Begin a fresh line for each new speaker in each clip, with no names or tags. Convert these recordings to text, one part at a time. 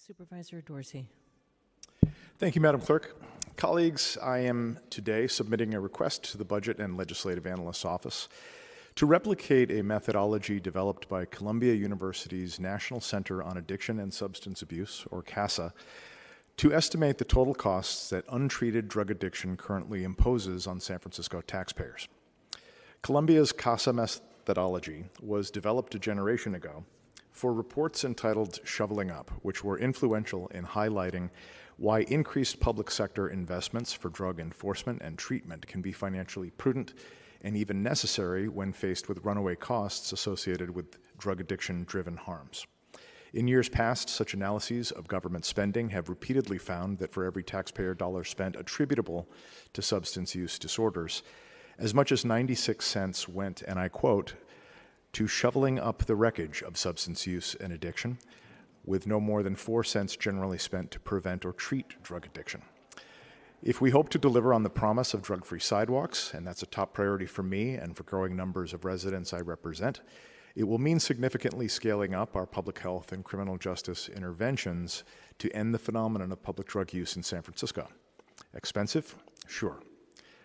Supervisor Dorsey.
Thank you, Madam Clerk. Colleagues, I am today submitting a request to the Budget and Legislative Analyst's Office to replicate a methodology developed by Columbia University's National Center on Addiction and Substance Abuse, or CASA, to estimate the total costs that untreated drug addiction currently imposes on San Francisco taxpayers. Columbia's CASA methodology was developed a generation ago for reports entitled Shoveling Up, which were influential in highlighting why increased public sector investments for drug enforcement and treatment can be financially prudent and even necessary when faced with runaway costs associated with drug addiction-driven harms. In years past, such analyses of government spending have repeatedly found that for every taxpayer dollar spent attributable to substance use disorders, as much as 96 cents went, and I quote, to shoveling up the wreckage of substance use and addiction, with no more than 4 cents generally spent to prevent or treat drug addiction. If we hope to deliver on the promise of drug-free sidewalks, and that's a top priority for me and for growing numbers of residents I represent, it will mean significantly scaling up our public health and criminal justice interventions to end the phenomenon of public drug use in San Francisco. Expensive? Sure.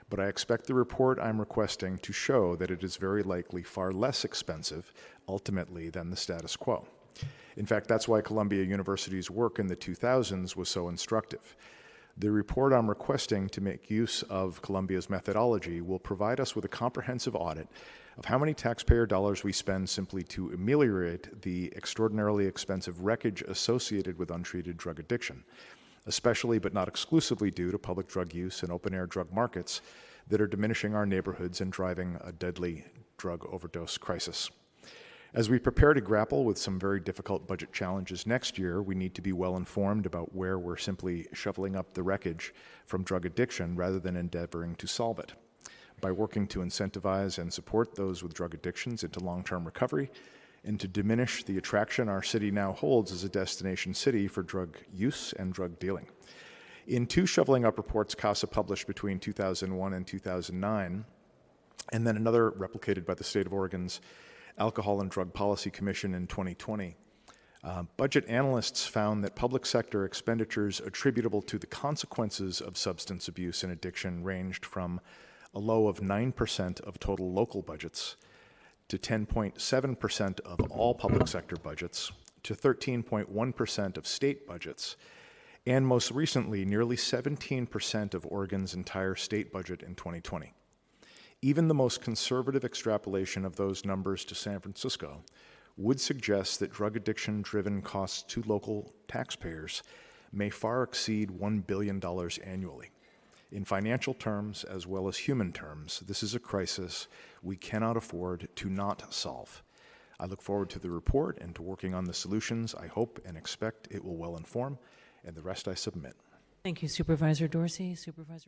But I expect the report I'm requesting to show that it is very likely far less expensive, ultimately, than the status quo. In fact, that's why Columbia University's work in the 2000s was so instructive. The report I'm requesting to make use of Columbia's methodology will provide us with a comprehensive audit of how many taxpayer dollars we spend simply to ameliorate the extraordinarily expensive wreckage associated with untreated drug addiction, especially but not exclusively due to public drug use and open-air drug markets that are diminishing our neighborhoods and driving a deadly drug overdose crisis. As we prepare to grapple with some very difficult budget challenges next year, we need to be well informed about where we're simply shoveling up the wreckage from drug addiction rather than endeavoring to solve it. By working to incentivize and support those with drug addictions into long-term recovery, and to diminish the attraction our city now holds as a destination city for drug use and drug dealing. In 2 shoveling up reports CASA published between 2001 and 2009, and then another replicated by the State of Oregon's Alcohol and Drug Policy Commission in 2020, budget analysts found that public sector expenditures attributable to the consequences of substance abuse and addiction ranged from a low of 9% of total local budgets to 10.7% of all public sector budgets, to 13.1% of state budgets, and most recently, nearly 17% of Oregon's entire state budget in 2020. Even the most conservative extrapolation of those numbers to San Francisco would suggest that drug addiction-driven costs to local taxpayers may far exceed $1 billion annually. In financial terms, as well as human terms, this is a crisis we cannot afford to not solve. I look forward to the report and to working on the solutions I hope and expect it will well inform, and the rest I submit.
Thank you, Supervisor Dorsey. Supervisor